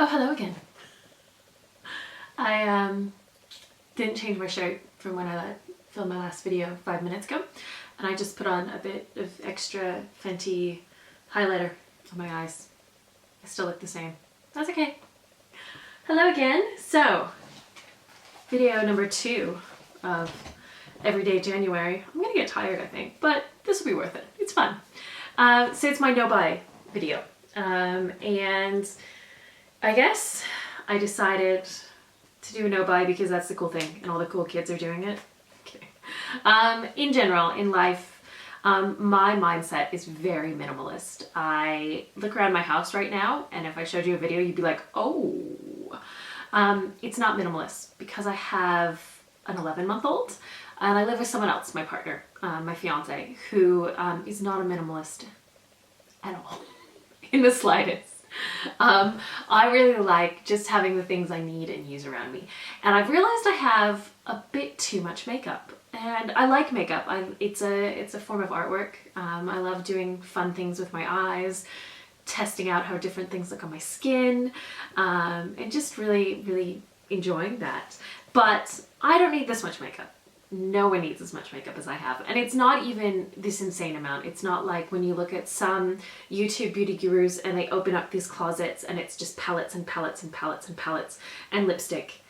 Oh, hello again. I didn't change my shirt from when I filmed my last video 5 minutes ago, and I just put on a bit of extra Fenty highlighter on my eyes. I still look the same. That's okay. Hello again. So, video number 2 of Everyday January. I'm gonna get tired, I think, but this will be worth it. It's fun. So it's my no-buy video, and I guess I decided to do a no-buy because that's the cool thing and all the cool kids are doing it. Okay. In general, in life, my mindset is very minimalist. I look around my house right now, and if I showed you a video, you'd be like, oh. It's not minimalist because I have an 11-month-old and I live with someone else, my partner, my fiance, who is not a minimalist at all, in the slightest. I really like just having the things I need and use around me. And I've realized I have a bit too much makeup. And I like makeup. It's a form of artwork. I love doing fun things with my eyes, testing out how different things look on my skin, and just really, really enjoying that. But I don't need this much makeup. No one needs as much makeup as I have. And it's not even this insane amount. It's not like when you look at some YouTube beauty gurus and they open up these closets and it's just palettes and palettes and palettes and palettes and lipstick.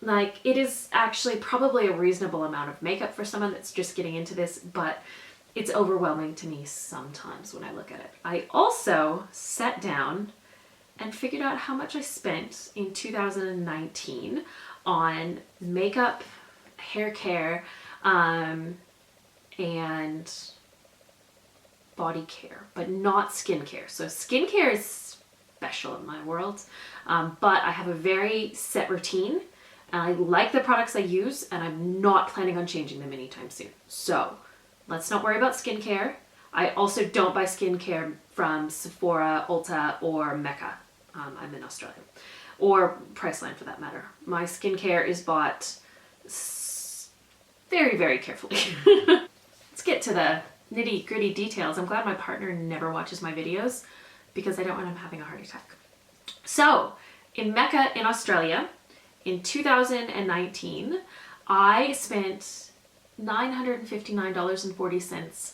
Like, it is actually probably a reasonable amount of makeup for someone that's just getting into this, but it's overwhelming to me sometimes when I look at it. I also sat down and figured out how much I spent in 2019 on makeup, hair care, and body care, but not skincare. So skincare is special in my world, but I have a very set routine, and I like the products I use, and I'm not planning on changing them anytime soon. So let's not worry about skincare. I also don't buy skincare from Sephora, Ulta, or Mecca. I'm in Australia. Or Priceline for that matter. My skincare is bought very, very carefully. Let's get to the nitty gritty details. I'm glad my partner never watches my videos because I don't want him having a heart attack. So, in Mecca in Australia, in 2019, I spent $959.40.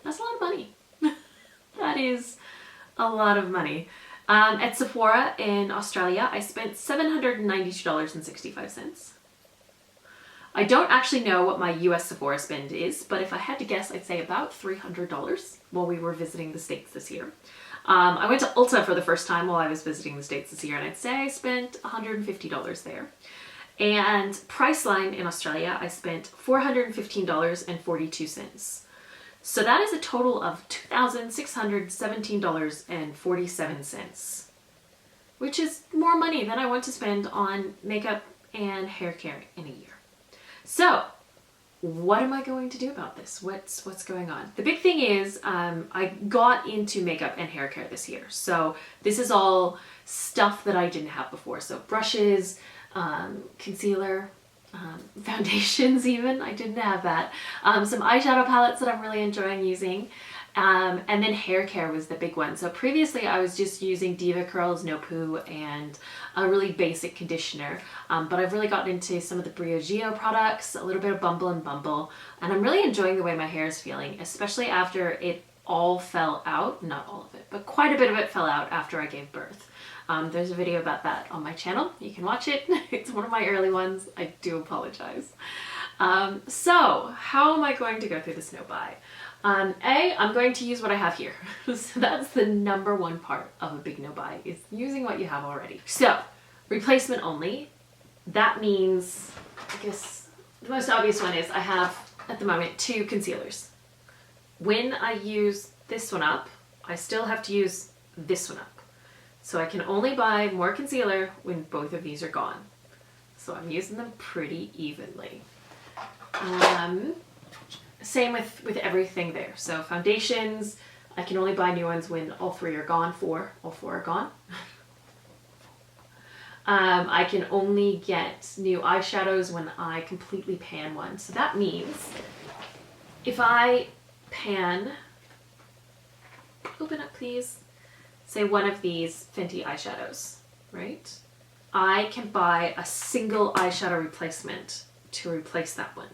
That's a lot of money. That is a lot of money. At Sephora in Australia, I spent $792.65. I don't actually know what my US Sephora spend is, but if I had to guess, I'd say about $300 while we were visiting the States this year. I went to Ulta for the first time while I was visiting the States this year, and I'd say I spent $150 there. And Priceline in Australia, I spent $415.42. So that is a total of $2,617.47, which is more money than I want to spend on makeup and hair care in a year. So what am I going to do about this? What's going on? The big thing is I got into makeup and hair care this year. So this is all stuff that I didn't have before. So brushes, concealer, foundations even, I didn't have that. Some eyeshadow palettes that I'm really enjoying using. And then hair care was the big one. So previously I was just using Diva Curls, No Poo, and a really basic conditioner. But I've really gotten into some of the Briogeo products, a little bit of Bumble and Bumble, and I'm really enjoying the way my hair is feeling, especially after it all fell out. Not all of it, but quite a bit of it fell out after I gave birth. There's a video about that on my channel. You can watch it. It's one of my early ones. I do apologize. So how am I going to go through this no-buy? I'm going to use what I have here. So that's the number one part of a big no-buy, is using what you have already. So replacement only. That means, I guess the most obvious one is I have at the moment 2 concealers. When I use this one up, I still have to use this one up. So I can only buy more concealer when both of these are gone. So I'm using them pretty evenly. Same with everything there. So foundations, I can only buy new ones when all 3 are gone. All 4 are gone. I can only get new eyeshadows when I completely pan one. So that means if I pan, open up please. say one of these Fenty eyeshadows, right? I can buy a single eyeshadow replacement to replace that one.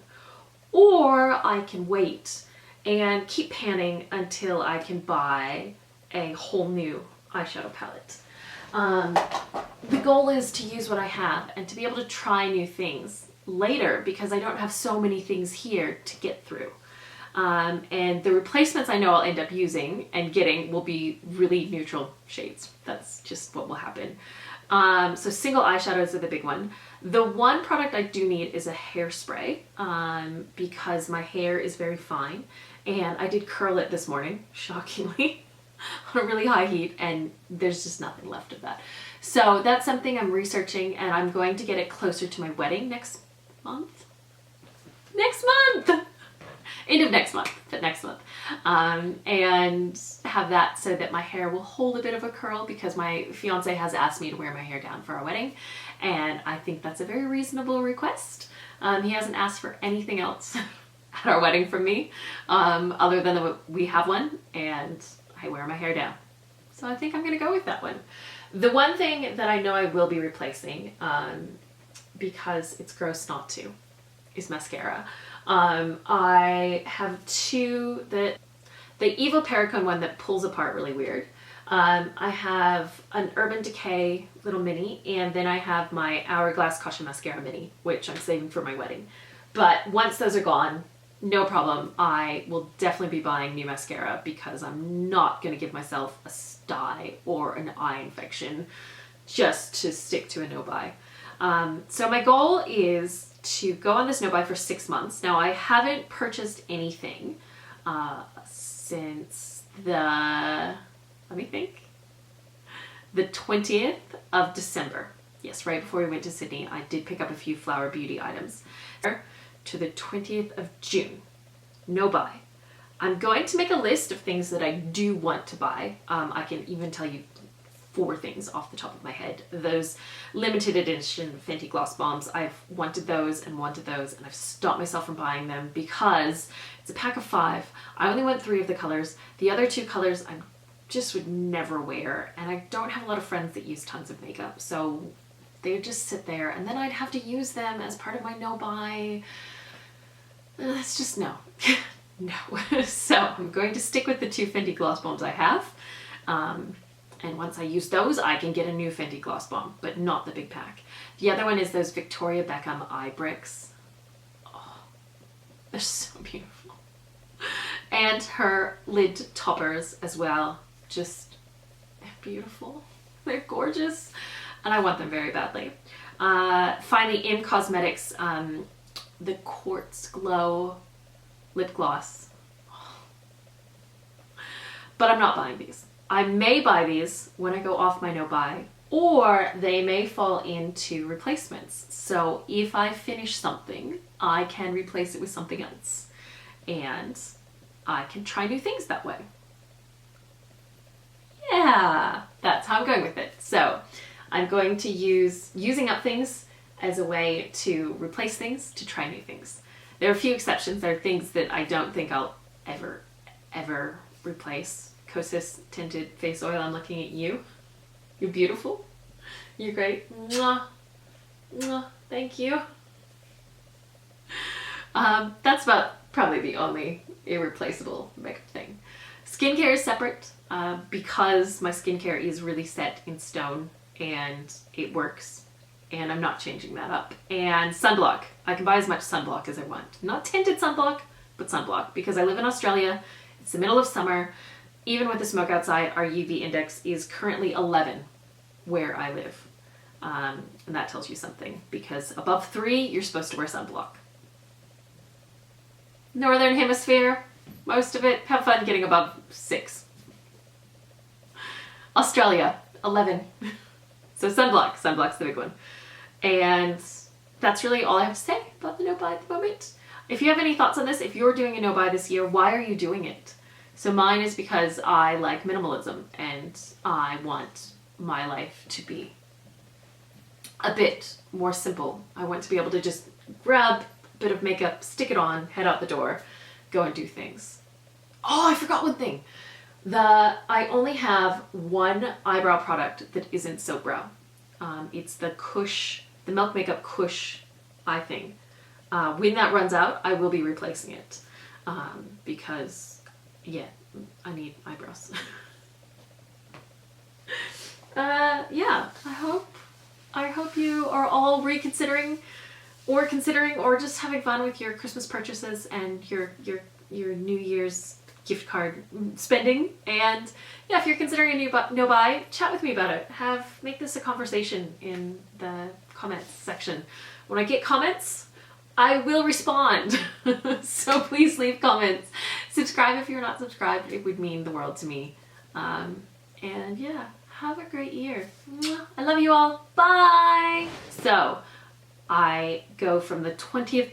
Or I can wait and keep panning until I can buy a whole new eyeshadow palette. The goal is to use what I have and to be able to try new things later because I don't have so many things here to get through. And the replacements I know I'll end up using and getting will be really neutral shades. That's just what will happen. So single eyeshadows are the big one. The one product I do need is a hairspray because my hair is very fine and I did curl it this morning, shockingly, on a really high heat, and there's just nothing left of that. So that's something I'm researching, and I'm going to get it closer to my wedding next month. Next month! End of next month, but next month. And have that so that my hair will hold a bit of a curl because my fiance has asked me to wear my hair down for our wedding, and I think that's a very reasonable request. He hasn't asked for anything else at our wedding from me, other than we have one and I wear my hair down. So I think I'm gonna go with that one. The one thing that I know I will be replacing, because it's gross not to, is mascara. I have two, the Evo Perricone one that pulls apart really weird. I have an Urban Decay little mini, and then I have my Hourglass Caution Mascara mini, which I'm saving for my wedding. But once those are gone, no problem. I will definitely be buying new mascara because I'm not going to give myself a sty or an eye infection just to stick to a no-buy. So my goal is to go on this no-buy for 6 months. Now I haven't purchased anything since the 20th of December. Yes, right before we went to Sydney, I did pick up a few Flower Beauty items. To the 20th of June, no buy. I'm going to make a list of things that I do want to buy. I can even tell you 4 things off the top of my head. Those limited edition Fenty Gloss Bombs, I've wanted those, and I've stopped myself from buying them because it's a pack of 5. I only want 3 of the colors. The other 2 colors I just would never wear, and I don't have a lot of friends that use tons of makeup, so they would just sit there, and then I'd have to use them as part of my no-buy. It's just no. No. So I'm going to stick with the 2 Fenty Gloss Bombs I have. And once I use those, I can get a new Fenty Gloss Bomb, but not the big pack. The other one is those Victoria Beckham eye bricks. Oh, they're so beautiful. And her lid toppers as well. Just, they're beautiful. They're gorgeous. And I want them very badly. Finally, in cosmetics, the Quartz Glow lip gloss. But I'm not buying these. I may buy these when I go off my no-buy, or they may fall into replacements. So if I finish something, I can replace it with something else. And I can try new things that way. Yeah, that's how I'm going with it. So I'm going to use using up things as a way to replace things, to try new things. There are a few exceptions. There are things that I don't think I'll ever replace. Kosas Tinted Face Oil, I'm looking at you. You're beautiful. You're great. Mwah. Mwah. Thank you. That's about probably the only irreplaceable makeup thing. Skincare is separate because my skincare is really set in stone and it works, and I'm not changing that up. And sunblock. I can buy as much sunblock as I want. Not tinted sunblock, but sunblock, because I live in Australia. It's the middle of summer. Even with the smoke outside, our UV index is currently 11 where I live. And that tells you something, because above 3, you're supposed to wear sunblock. Northern Hemisphere, most of it, have fun getting above 6. Australia, 11. So sunblock's the big one. And that's really all I have to say about the no-buy at the moment. If you have any thoughts on this, if you're doing a no-buy this year, why are you doing it? So mine is because I like minimalism and I want my life to be a bit more simple. I want to be able to just grab a bit of makeup, stick it on, head out the door, go and do things. Oh, I forgot one thing. I only have one eyebrow product that isn't Soap Brow. It's the Kush, the Milk Makeup Kush eye thing. When that runs out, I will be replacing it because, yeah, I need eyebrows. Yeah, I hope you are all reconsidering or considering or just having fun with your Christmas purchases and your New Year's gift card spending. And yeah, if you're considering a no buy, chat with me about it. Make this a conversation in the comments section. When I get comments, I will respond. So please leave comments. Subscribe if you're not subscribed. It would mean the world to me. And yeah, have a great year. I love you all. Bye. So I go from the 20th.